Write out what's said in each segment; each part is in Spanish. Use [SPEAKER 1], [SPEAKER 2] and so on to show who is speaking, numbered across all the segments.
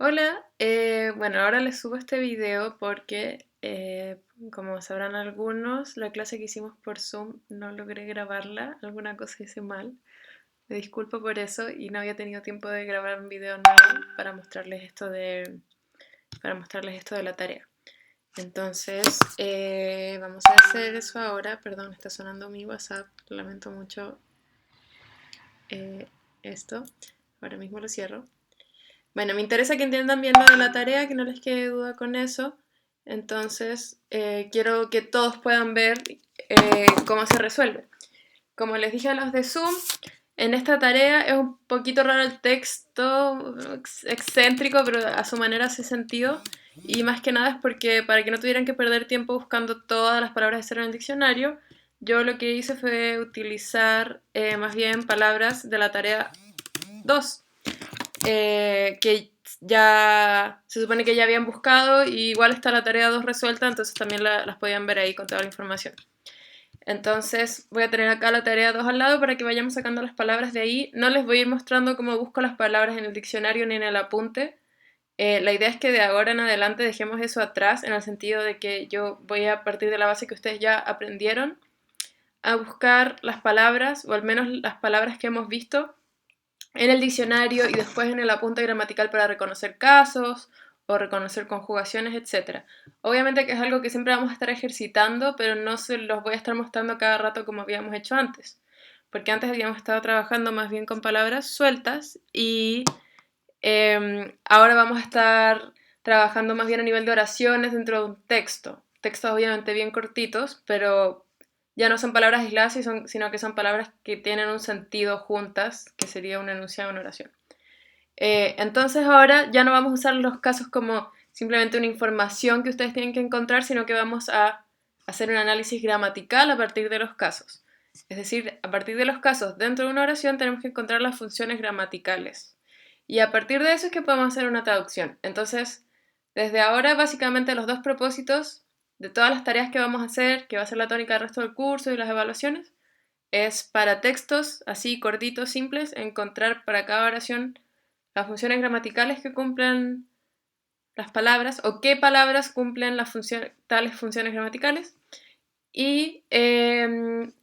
[SPEAKER 1] Hola, bueno, ahora les subo este video porque, como sabrán algunos, la clase que hicimos por Zoom no logré grabarla, alguna cosa hice mal. Me disculpo por eso y no había tenido tiempo de grabar un video nuevo para mostrarles esto de la tarea. Entonces, vamos a hacer eso ahora. Perdón, está sonando mi WhatsApp, lamento mucho eh, esto. Ahora mismo lo cierro. Bueno, me interesa que entiendan bien lo de la tarea, que no les quede duda con eso. Entonces, quiero que todos puedan ver cómo se resuelve. Como les dije a los de Zoom, en esta tarea es un poquito raro el texto, excéntrico, pero a su manera hace sentido. Y más que nada es porque para que no tuvieran que perder tiempo buscando todas las palabras de cero en el diccionario, yo lo que hice fue utilizar más bien palabras de la tarea 2 que ya se supone que ya habían buscado y igual está la tarea 2 resuelta, entonces también las podían ver ahí con toda la información. Entonces voy a tener acá la tarea 2 al lado para que vayamos sacando las palabras de ahí. No les voy a ir mostrando cómo busco las palabras en el diccionario ni en el apunte. La idea es que de ahora en adelante dejemos eso atrás, en el sentido de que yo voy a partir de la base que ustedes ya aprendieron a buscar las palabras, o al menos las palabras que hemos visto, en el diccionario y después en el apunte gramatical para reconocer casos o reconocer conjugaciones, etc. Obviamente que es algo que siempre vamos a estar ejercitando, pero no se los voy a estar mostrando cada rato como habíamos hecho antes, porque antes habíamos estado trabajando más bien con palabras sueltas y ahora vamos a estar trabajando más bien a nivel de oraciones dentro de un texto. Textos obviamente bien cortitos, pero ya no son palabras aisladas, sino que son palabras que tienen un sentido juntas, que sería un enunciado, una oración. Entonces ahora ya no vamos a usar los casos como simplemente una información que ustedes tienen que encontrar, sino que vamos a hacer un análisis gramatical a partir de los casos. Es decir, a partir de los casos dentro de una oración tenemos que encontrar las funciones gramaticales. Y a partir de eso es que podemos hacer una traducción. Entonces, desde ahora básicamente los dos propósitos de todas las tareas que vamos a hacer, que va a ser la tónica del resto del curso y las evaluaciones, es para textos así cortitos, simples, encontrar para cada oración las funciones gramaticales que cumplen las palabras o qué palabras cumplen tales funciones gramaticales y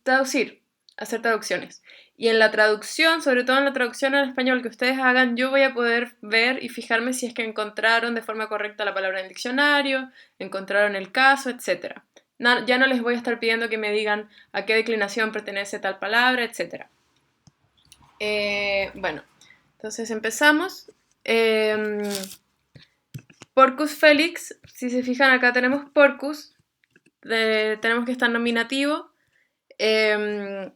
[SPEAKER 1] traducir, hacer traducciones. Y en la traducción, sobre todo en la traducción al español que ustedes hagan, yo voy a poder ver y fijarme si es que encontraron de forma correcta la palabra en el diccionario, encontraron el caso, etc. No, ya no les voy a estar pidiendo que me digan a qué declinación pertenece tal palabra, etc. Bueno, entonces empezamos. Porcus Felix, si se fijan acá tenemos porcus, tenemos que estar nominativo. Eh,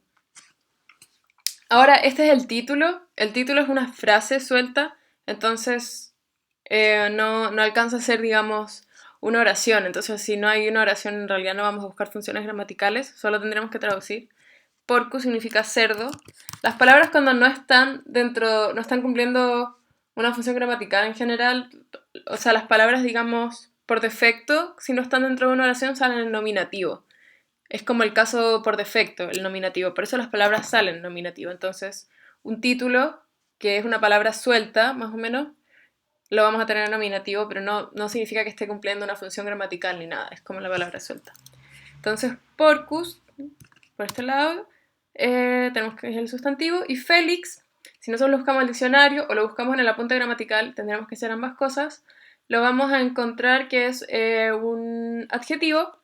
[SPEAKER 1] Ahora, este es el título es una frase suelta, entonces no alcanza a ser, digamos, una oración. Entonces, si no hay una oración, en realidad no vamos a buscar funciones gramaticales, solo tendremos que traducir. Porcus significa cerdo. Las palabras cuando no están cumpliendo una función gramatical en general, o sea, las palabras, digamos, por defecto, si no están dentro de una oración, salen en nominativo. Es como el caso por defecto, el nominativo. Por eso las palabras salen en nominativo. Entonces, un título, que es una palabra suelta, más o menos, lo vamos a tener en nominativo, pero no significa que esté cumpliendo una función gramatical ni nada. Es como la palabra suelta. Entonces, porcus, por este lado, tenemos que es el sustantivo. Y Félix, si nosotros lo buscamos en el diccionario o lo buscamos en el apunte gramatical, tendremos que hacer ambas cosas. Lo vamos a encontrar que es un adjetivo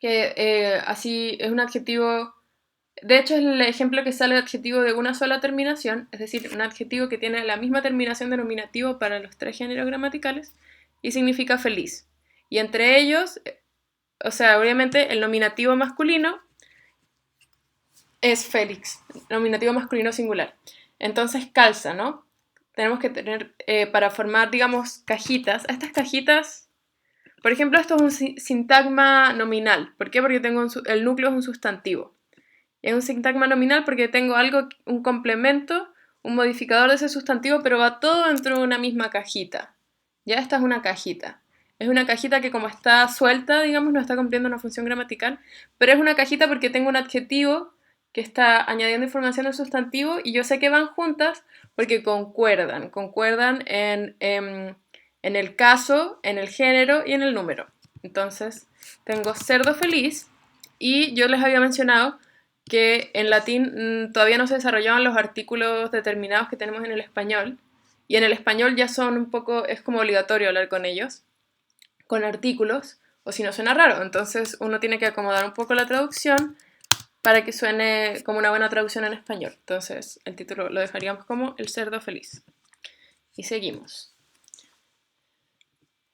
[SPEAKER 1] que así es un adjetivo, de hecho es el ejemplo que sale de adjetivo de una sola terminación, es decir, un adjetivo que tiene la misma terminación de nominativo para los tres géneros gramaticales y significa feliz. Y entre ellos, o sea, obviamente el nominativo masculino es Félix, nominativo masculino singular. Entonces calza, ¿no? Tenemos que tener, para formar, digamos, cajitas. A estas cajitas, por ejemplo, esto es un sintagma nominal. ¿Por qué? Porque el núcleo es un sustantivo. Es un sintagma nominal porque tengo algo, un complemento, un modificador de ese sustantivo, pero va todo dentro de una misma cajita. Ya esta es una cajita. Es una cajita que como está suelta, digamos, no está cumpliendo una función gramatical, pero es una cajita porque tengo un adjetivo que está añadiendo información al sustantivo y yo sé que van juntas porque concuerdan en el caso, en el género y en el número. Entonces, tengo cerdo feliz y yo les había mencionado que en latín todavía no se desarrollaban los artículos determinados que tenemos en el español, y en el español ya son un poco, es como obligatorio hablar con ellos, con artículos, o si no suena raro. Entonces uno tiene que acomodar un poco la traducción para que suene como una buena traducción en español. Entonces el título lo dejaríamos como El cerdo feliz. Y seguimos.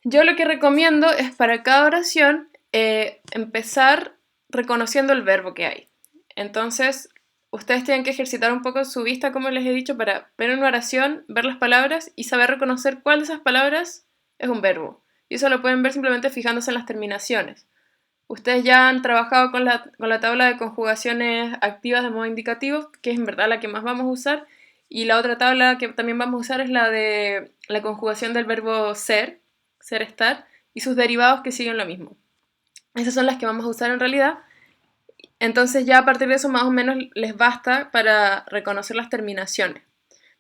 [SPEAKER 1] Yo lo que recomiendo es para cada oración empezar reconociendo el verbo que hay. Entonces, ustedes tienen que ejercitar un poco su vista, como les he dicho, para ver una oración, ver las palabras y saber reconocer cuál de esas palabras es un verbo. Y eso lo pueden ver simplemente fijándose en las terminaciones. Ustedes ya han trabajado con la tabla de conjugaciones activas de modo indicativo, que es en verdad la que más vamos a usar, y la otra tabla que también vamos a usar es la de la conjugación del verbo ser, estar, y sus derivados que siguen lo mismo. Esas son las que vamos a usar en realidad. Entonces ya a partir de eso más o menos les basta para reconocer las terminaciones.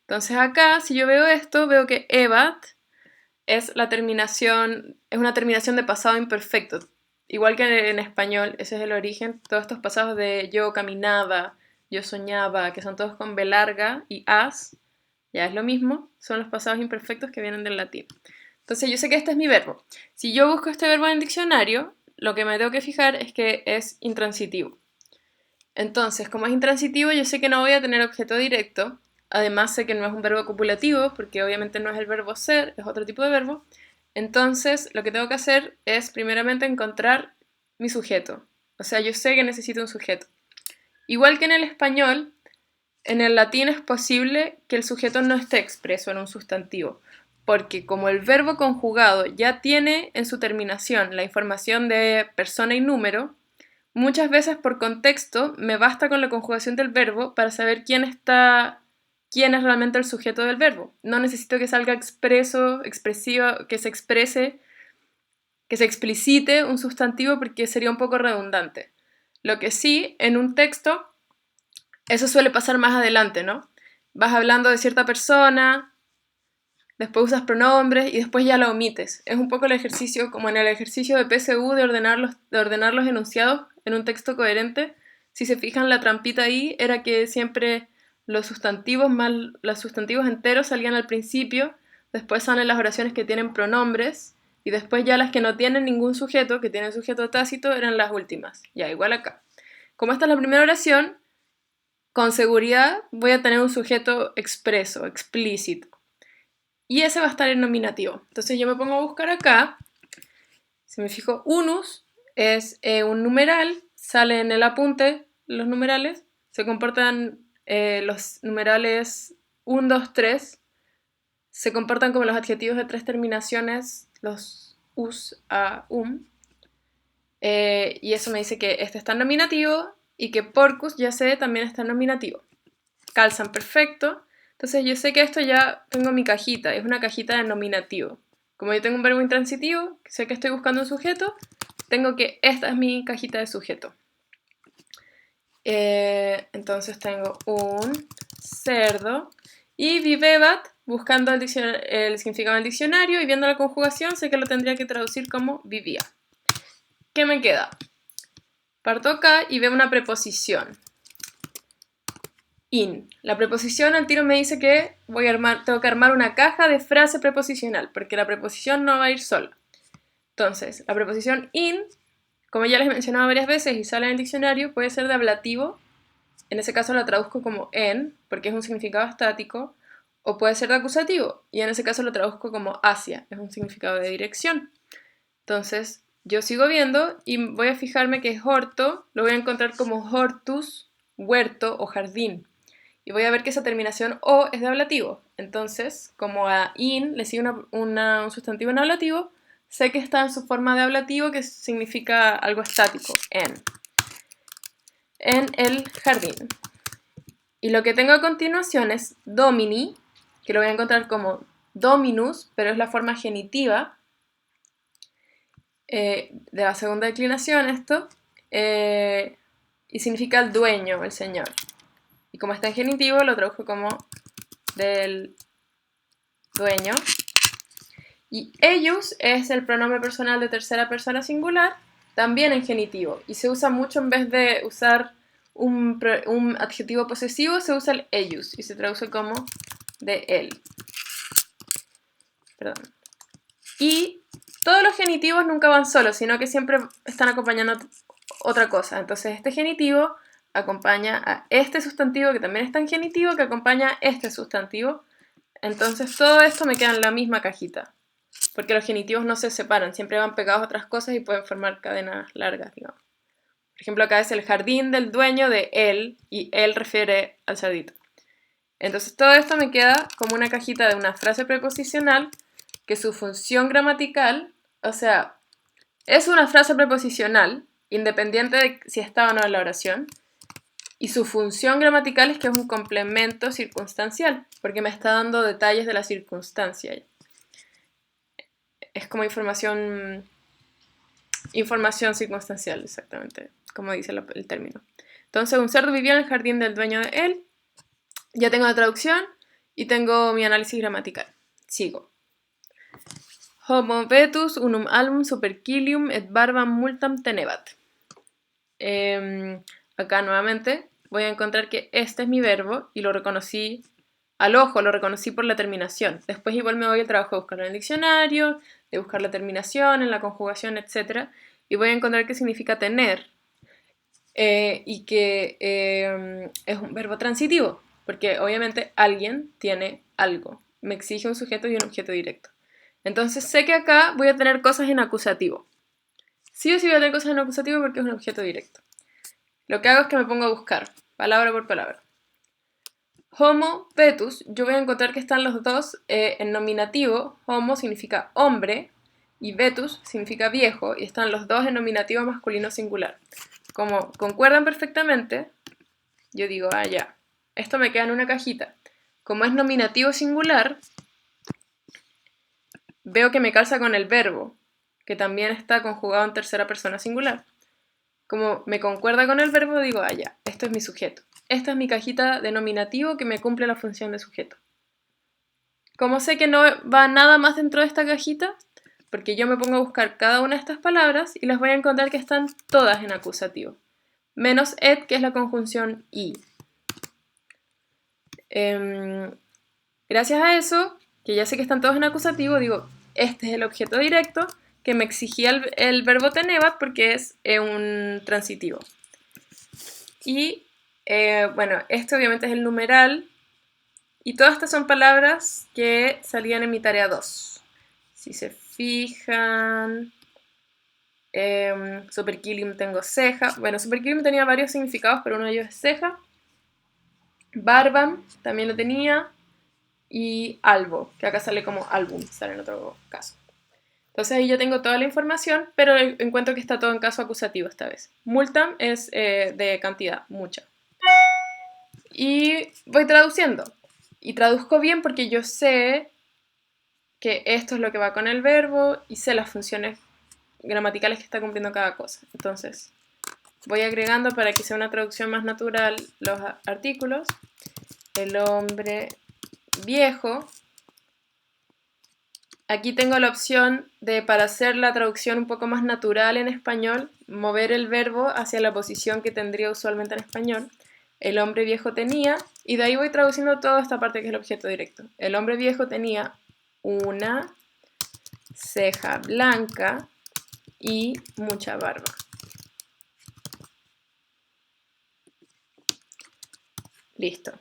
[SPEAKER 1] Entonces acá, si yo veo esto, veo que ebat es la terminación, es una terminación de pasado imperfecto. Igual que en español, ese es el origen. Todos estos pasados de yo caminaba, yo soñaba, que son todos con B larga y as, ya es lo mismo, son los pasados imperfectos que vienen del latín. Entonces yo sé que este es mi verbo. Si yo busco este verbo en el diccionario, lo que me tengo que fijar es que es intransitivo. Entonces, como es intransitivo, yo sé que no voy a tener objeto directo. Además sé que no es un verbo copulativo, porque obviamente no es el verbo ser, es otro tipo de verbo. Entonces, lo que tengo que hacer es primeramente encontrar mi sujeto. O sea, yo sé que necesito un sujeto. Igual que en el español, en el latín es posible que el sujeto no esté expreso en un sustantivo, porque como el verbo conjugado ya tiene en su terminación la información de persona y número, muchas veces por contexto me basta con la conjugación del verbo para saber quién es realmente el sujeto del verbo. No necesito que salga expreso, expresivo, que se exprese, que se explicite un sustantivo porque sería un poco redundante. Lo que sí, en un texto, eso suele pasar más adelante, ¿no? Vas hablando de cierta persona, después usas pronombres y después ya lo omites. Es un poco el ejercicio, como en el ejercicio de PSU, de ordenar los enunciados en un texto coherente. Si se fijan, la trampita ahí era que siempre los sustantivos enteros salían al principio, después salen las oraciones que tienen pronombres, y después ya las que no tienen ningún sujeto, que tienen sujeto tácito, eran las últimas. Ya, igual acá. Como esta es la primera oración, con seguridad voy a tener un sujeto expreso, explícito. Y ese va a estar en nominativo. Entonces yo me pongo a buscar acá. Si me fijo, unus es un numeral, sale en el apunte los numerales, se comportan los numerales 1, 2, 3, se comportan como los adjetivos de tres terminaciones, los us, a, y eso me dice que este está en nominativo y que porcus, ya sé, también está en nominativo. Calzan perfecto. Entonces yo sé que esto ya tengo mi cajita, es una cajita de nominativo. Como yo tengo un verbo intransitivo, sé que estoy buscando un sujeto, tengo que esta es mi cajita de sujeto. Entonces tengo un cerdo y vivebat, buscando el significado del diccionario y viendo la conjugación, sé que lo tendría que traducir como vivía. ¿Qué me queda? Parto acá y veo una preposición. In. La preposición al tiro me dice que tengo que armar una caja de frase preposicional, porque la preposición no va a ir sola. Entonces, la preposición in, como ya les he mencionado varias veces y sale en el diccionario, puede ser de ablativo, en ese caso la traduzco como en, porque es un significado estático, o puede ser de acusativo, y en ese caso lo traduzco como hacia, es un significado de dirección. Entonces, yo sigo viendo y voy a fijarme que horto lo voy a encontrar como hortus, huerto o jardín. Y voy a ver que esa terminación o es de ablativo. Entonces, como a in le sigue un sustantivo en ablativo, sé que está en su forma de ablativo, que significa algo estático, en el jardín. Y lo que tengo a continuación es domini, que lo voy a encontrar como dominus, pero es la forma genitiva de la segunda declinación esto, y significa el dueño, el señor. Y como está en genitivo, lo traduzco como del dueño. Y ellos es el pronombre personal de tercera persona singular, también en genitivo. Y se usa mucho en vez de usar un adjetivo posesivo, se usa el ellos y se traduce como de él. Perdón. Y todos los genitivos nunca van solos, sino que siempre están acompañando otra cosa. Entonces este genitivo acompaña a este sustantivo que también está en genitivo, que acompaña a este sustantivo. Entonces todo esto me queda en la misma cajita, porque los genitivos no se separan, siempre van pegados a otras cosas y pueden formar cadenas largas, digamos. Por ejemplo, acá es el jardín del dueño de él, y él refiere al cerdito. Entonces todo esto me queda como una cajita de una frase preposicional que su función gramatical, o sea, es una frase preposicional, independiente de si está o no en la oración, y su función gramatical es que es un complemento circunstancial, porque me está dando detalles de la circunstancia. Es como información circunstancial, exactamente, como dice el término. Entonces, un cerdo vivía en el jardín del dueño de él. Ya tengo la traducción y tengo mi análisis gramatical. Sigo. Homo vetus unum album supercilium et barbam multam tenebat. Acá nuevamente voy a encontrar que este es mi verbo y lo reconocí al ojo, lo reconocí por la terminación. Después igual me voy al trabajo de buscarlo en el diccionario, de buscar la terminación, en la conjugación, etc. Y voy a encontrar qué significa tener y que es un verbo transitivo, porque obviamente alguien tiene algo. Me exige un sujeto y un objeto directo. Entonces sé que acá voy a tener cosas en acusativo. Sí o sí voy a tener cosas en acusativo porque es un objeto directo. Lo que hago es que me pongo a buscar, palabra por palabra. Homo, vetus, yo voy a encontrar que están los dos en nominativo. Homo significa hombre y vetus significa viejo, y están los dos en nominativo masculino singular. Como concuerdan perfectamente, yo digo, ya, esto me queda en una cajita. Como es nominativo singular, veo que me calza con el verbo, que también está conjugado en tercera persona singular. Como me concuerda con el verbo, digo, ya, esto es mi sujeto. Esta es mi cajita de nominativo que me cumple la función de sujeto. ¿Cómo sé que no va nada más dentro de esta cajita? Porque yo me pongo a buscar cada una de estas palabras y las voy a encontrar que están todas en acusativo. Menos et, que es la conjunción i. Gracias a eso, que ya sé que están todos en acusativo, digo, este es el objeto directo que me exigía el verbo tenebat porque es un transitivo. Y bueno, este obviamente es el numeral. Y todas estas son palabras que salían en mi tarea 2. Si se fijan, supercilium tengo ceja. Bueno, supercilium tenía varios significados, pero uno de ellos es ceja. Barbam también lo tenía. Y albo, que acá sale como álbum, sale en otro caso. Entonces ahí yo tengo toda la información, pero encuentro que está todo en caso acusativo esta vez. Multam es de cantidad, mucha. Y voy traduciendo. Y traduzco bien porque yo sé que esto es lo que va con el verbo y sé las funciones gramaticales que está cumpliendo cada cosa. Entonces, voy agregando para que sea una traducción más natural los artículos. El hombre viejo. Aquí tengo la opción de, para hacer la traducción un poco más natural en español, mover el verbo hacia la posición que tendría usualmente en español. El hombre viejo tenía, y de ahí voy traduciendo toda esta parte que es el objeto directo. El hombre viejo tenía una ceja blanca y mucha barba. Listo.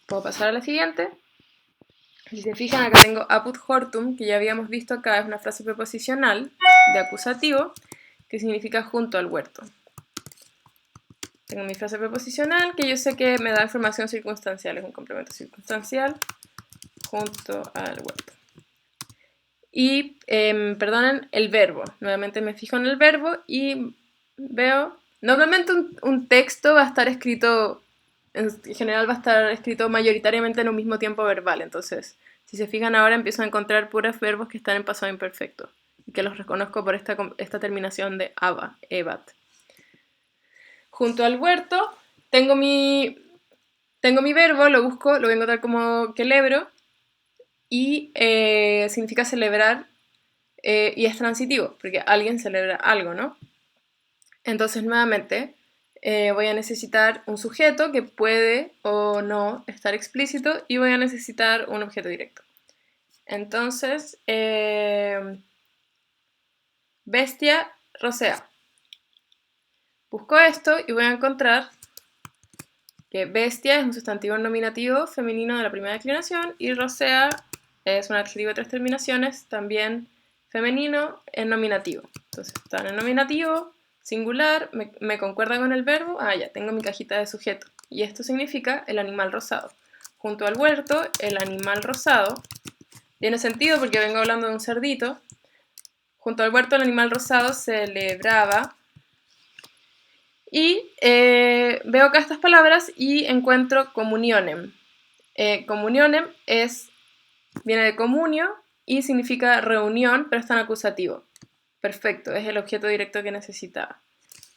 [SPEAKER 1] Puedo pasar a la siguiente. Si se fijan, acá tengo apud hortum, que ya habíamos visto acá, es una frase preposicional de acusativo, que significa junto al huerto. Tengo mi frase preposicional, que yo sé que me da información circunstancial, es un complemento circunstancial, junto al huerto. Y, perdonen, el verbo. Nuevamente me fijo en el verbo y veo... Normalmente un texto va a estar escrito, en general va a estar escrito mayoritariamente en un mismo tiempo verbal. Entonces, si se fijan ahora, empiezo a encontrar puros verbos que están en pasado imperfecto y que los reconozco por esta terminación de aba, ebat. Junto al huerto tengo tengo mi verbo, lo busco, lo voy a encontrar como celebro y significa celebrar y es transitivo, porque alguien celebra algo, ¿no? Entonces, nuevamente, voy a necesitar un sujeto que puede o no estar explícito y voy a necesitar un objeto directo. Entonces, bestia rocea. Busco esto y voy a encontrar que bestia es un sustantivo nominativo femenino de la primera declinación y rocea es un adjetivo de tres terminaciones, también femenino en nominativo. Entonces, están en nominativo, singular, me concuerda con el verbo, ya tengo mi cajita de sujeto. Y esto significa el animal rosado. Junto al huerto, el animal rosado, tiene sentido porque vengo hablando de un cerdito. Junto al huerto, el animal rosado celebraba. Y veo acá estas palabras y encuentro comunionem. Comunionem viene de comunio y significa reunión, pero está en acusativo. Perfecto, es el objeto directo que necesitaba.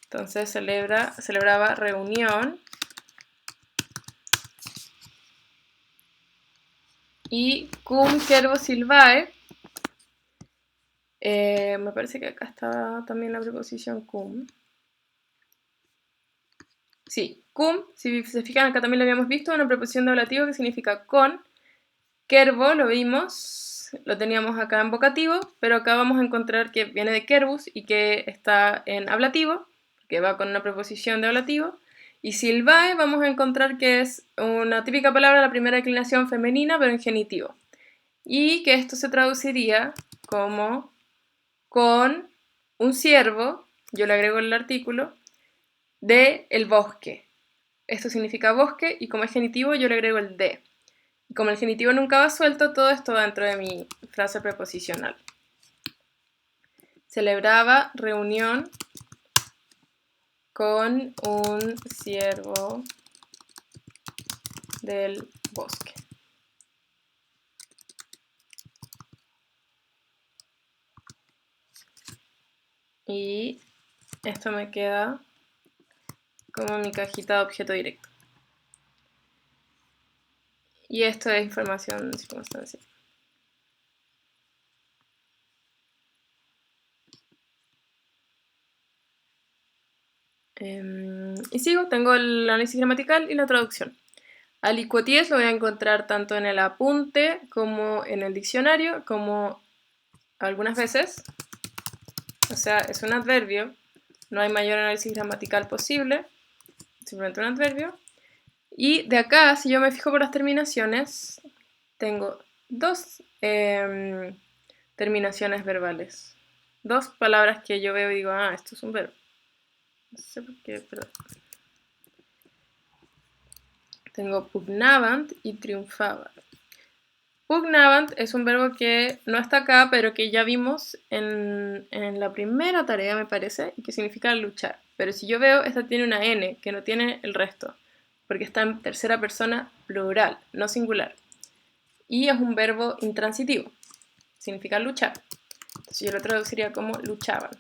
[SPEAKER 1] Entonces celebraba reunión. Y cum cervo silvae. Me parece que acá está también la preposición cum. Sí, cum, si se fijan acá también lo habíamos visto, una preposición de ablativo que significa con. Kerbo lo vimos, lo teníamos acá en vocativo, pero acá vamos a encontrar que viene de kerbus y que está en ablativo, que va con una preposición de ablativo. Y silvae vamos a encontrar que es una típica palabra de la primera declinación femenina, pero en genitivo. Y que esto se traduciría como con un ciervo, yo le agrego el artículo, de el bosque. Esto significa bosque y como es genitivo yo le agrego el de. Y como el genitivo nunca va suelto, todo esto va dentro de mi frase preposicional. Celebraba reunión con un ciervo del bosque. Y esto me queda como mi cajita de objeto directo. Y esto es información circunstancial. Y sigo, tengo el análisis gramatical y la traducción. Aliquoties lo voy a encontrar tanto en el apunte como en el diccionario, como algunas veces. O sea, es un adverbio, no hay mayor análisis gramatical posible, simplemente un adverbio. Y de acá, si yo me fijo por las terminaciones, tengo dos terminaciones verbales. Dos palabras que yo veo y digo, esto es un verbo. No sé por qué, pero... Tengo pugnavant y triunfabant. Pugnavant es un verbo que no está acá, pero que ya vimos en la primera tarea, me parece, y que significa luchar. Pero si yo veo, esta tiene una N, que no tiene el resto, porque está en tercera persona plural, no singular. Y es un verbo intransitivo, significa luchar. Entonces yo lo traduciría como luchaban.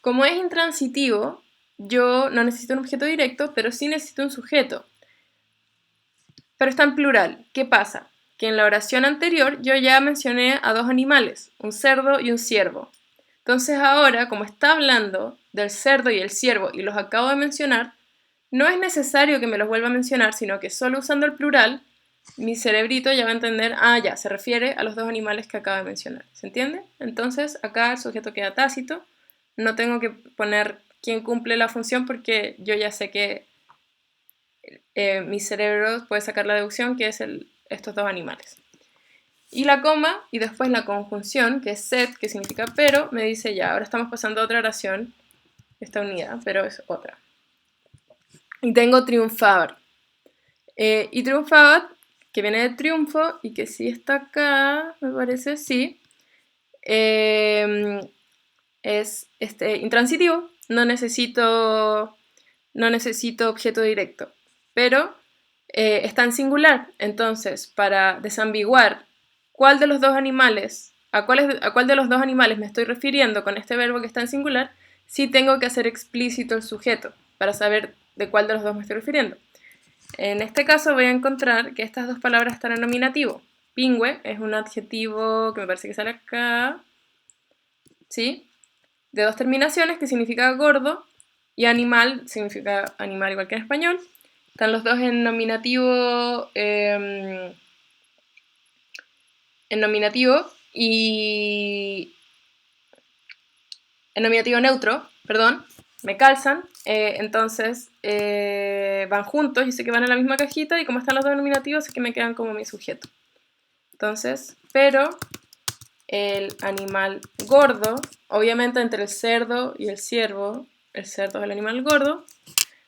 [SPEAKER 1] Como es intransitivo, yo no necesito un objeto directo, pero sí necesito un sujeto. Pero está en plural. ¿Qué pasa? Que en la oración anterior yo ya mencioné a dos animales, un cerdo y un ciervo. Entonces ahora, como está hablando del cerdo y el ciervo y los acabo de mencionar, no es necesario que me los vuelva a mencionar, sino que solo usando el plural, mi cerebrito ya va a entender, ya, se refiere a los dos animales que acabo de mencionar. ¿Se entiende? Entonces acá el sujeto queda tácito, no tengo que poner quién cumple la función porque yo ya sé que mi cerebro puede sacar la deducción que es estos dos animales. Y la coma y después la conjunción, que es set, que significa pero, me dice ya, ahora estamos pasando a otra oración, está unida, pero es otra. Y tengo triunfar. Y triunfar, que viene de triunfo y que sí está acá, me parece, sí. Es intransitivo, no necesito objeto directo, pero está en singular. Entonces, para desambiguar cuál de los dos animales, a cuál de los dos animales me estoy refiriendo con este verbo que está en singular, sí tengo que hacer explícito el sujeto para saber de cuál de los dos me estoy refiriendo. En este caso voy a encontrar que estas dos palabras están en nominativo. Pingüe es un adjetivo que me parece que sale acá, ¿sí? De dos terminaciones, que significa gordo, y animal significa animal igual que en español. Están los dos en nominativo, y en nominativo neutro, perdón, me calzan, entonces van juntos, y sé que van en la misma cajita, y como están los dos nominativos, sé que me quedan como mi sujeto. Entonces, pero el animal gordo, obviamente entre el cerdo y el ciervo, el cerdo es el animal gordo.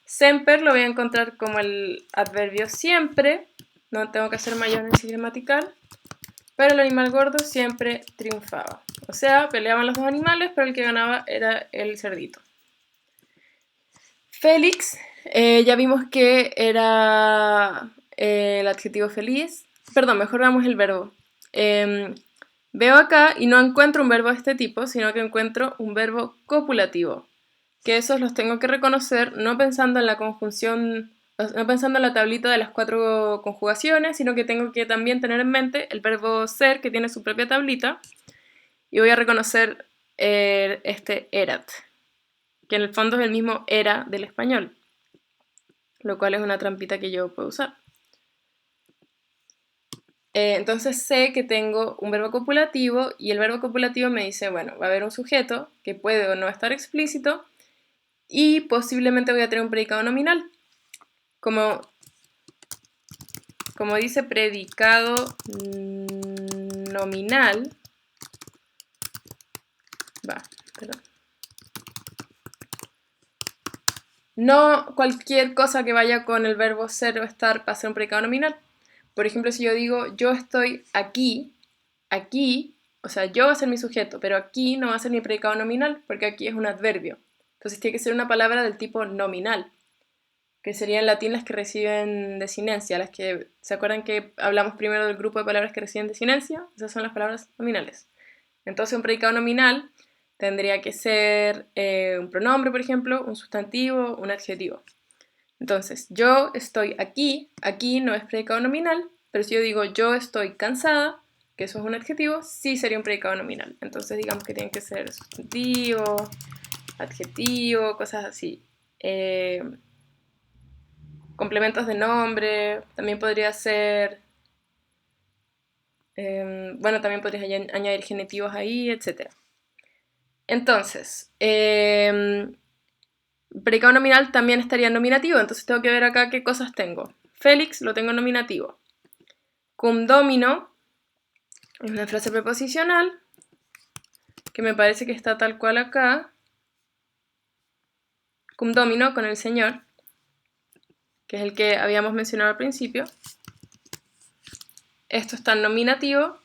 [SPEAKER 1] Semper lo voy a encontrar como el adverbio siempre, no tengo que hacer mayor análisis gramatical, pero el animal gordo siempre triunfaba. O sea, peleaban los dos animales, pero el que ganaba era el cerdito. Félix, ya vimos que era el adjetivo feliz. Perdón, mejor veamos el verbo. Veo acá y no encuentro un verbo de este tipo, sino que encuentro un verbo copulativo, que esos los tengo que reconocer no pensando en la conjunción, no pensando en la tablita de las 4 conjugaciones, sino que tengo que también tener en mente el verbo ser, que tiene su propia tablita, y voy a reconocer este erat, que en el fondo es el mismo era del español, lo cual es una trampita que yo puedo usar. Entonces sé que tengo un verbo copulativo, y el verbo copulativo me dice, bueno, va a haber un sujeto que puede o no estar explícito, y posiblemente voy a tener un predicado nominal. Como dice predicado nominal, perdón. No cualquier cosa que vaya con el verbo ser o estar va a ser un predicado nominal. Por ejemplo, si yo digo yo estoy aquí, aquí, o sea, yo va a ser mi sujeto, pero aquí no va a ser mi predicado nominal, porque aquí es un adverbio. Entonces tiene que ser una palabra del tipo nominal, que serían en latín las que reciben desinencia, las que, ¿se acuerdan que hablamos primero del grupo de palabras que reciben desinencia? Esas son las palabras nominales. Entonces un predicado nominal tendría que ser un pronombre, por ejemplo, un sustantivo, un adjetivo. Entonces, yo estoy aquí, aquí no es predicado nominal, pero si yo digo yo estoy cansada, que eso es un adjetivo, sí sería un predicado nominal. Entonces digamos que tiene que ser sustantivo, adjetivo, cosas así. Complementos de nombre, también podría ser, bueno, también podrías añadir genitivos ahí, etc. Entonces, predicado nominal también estaría en nominativo, entonces tengo que ver acá qué cosas tengo. Félix lo tengo en nominativo. Cum domino es una frase preposicional que me parece que está tal cual acá. Cum domino, con el señor, que es el que habíamos mencionado al principio. Esto está en nominativo.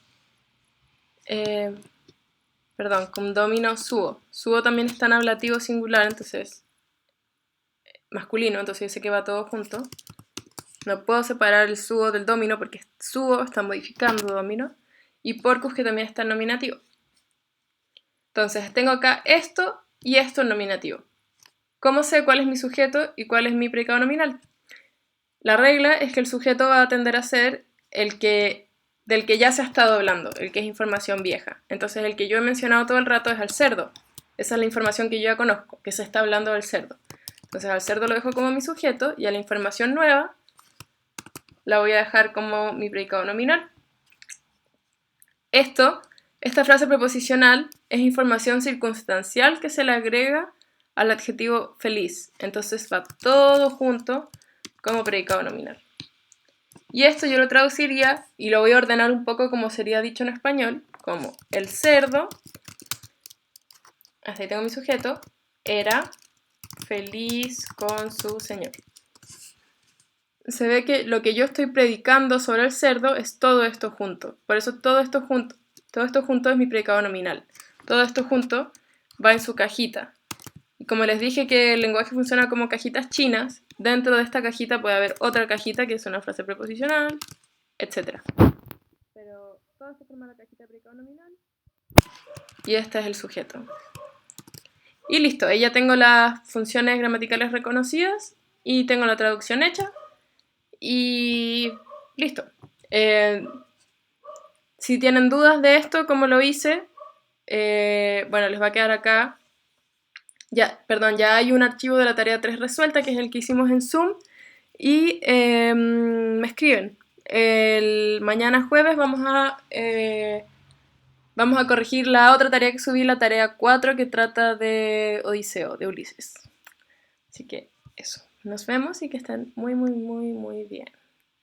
[SPEAKER 1] Perdón, cum domino suo. Suo también está en ablativo singular, entonces masculino, entonces yo sé que va todo junto. No puedo separar el suo del domino porque suo está modificando domino. Y porcus, que también está en nominativo. Entonces tengo acá esto y esto en nominativo. ¿Cómo sé cuál es mi sujeto y cuál es mi predicado nominal? La regla es que el sujeto va a tender a ser del que ya se ha estado hablando, el que es información vieja. Entonces el que yo he mencionado todo el rato es al cerdo. Esa es la información que yo ya conozco, que se está hablando del cerdo. Entonces al cerdo lo dejo como mi sujeto, y a la información nueva la voy a dejar como mi predicado nominal. Esta frase preposicional es información circunstancial que se le agrega al adjetivo feliz. Entonces va todo junto como predicado nominal. Y esto yo lo traduciría y lo voy a ordenar un poco como sería dicho en español, como el cerdo, hasta ahí tengo mi sujeto, era feliz con su señor. Se ve que lo que yo estoy predicando sobre el cerdo es todo esto junto. Por eso todo esto junto es mi predicado nominal. Todo esto junto va en su cajita. Y como les dije que el lenguaje funciona como cajitas chinas, dentro de esta cajita puede haber otra cajita que es una frase preposicional, etc. Pero todo esto forma la cajita de predicado nominal y este es el sujeto. Y listo, ahí ya tengo las funciones gramaticales reconocidas y tengo la traducción hecha. y listo. Si tienen dudas de esto, cómo lo hice, bueno, les va a quedar acá. Ya, perdón, ya hay un archivo de la tarea 3 resuelta, que es el que hicimos en Zoom, y me escriben. Mañana jueves vamos a corregir la otra tarea que subí, la tarea 4, que trata de Odiseo, de Ulises. Así que eso, nos vemos y que estén muy, muy, muy, muy bien.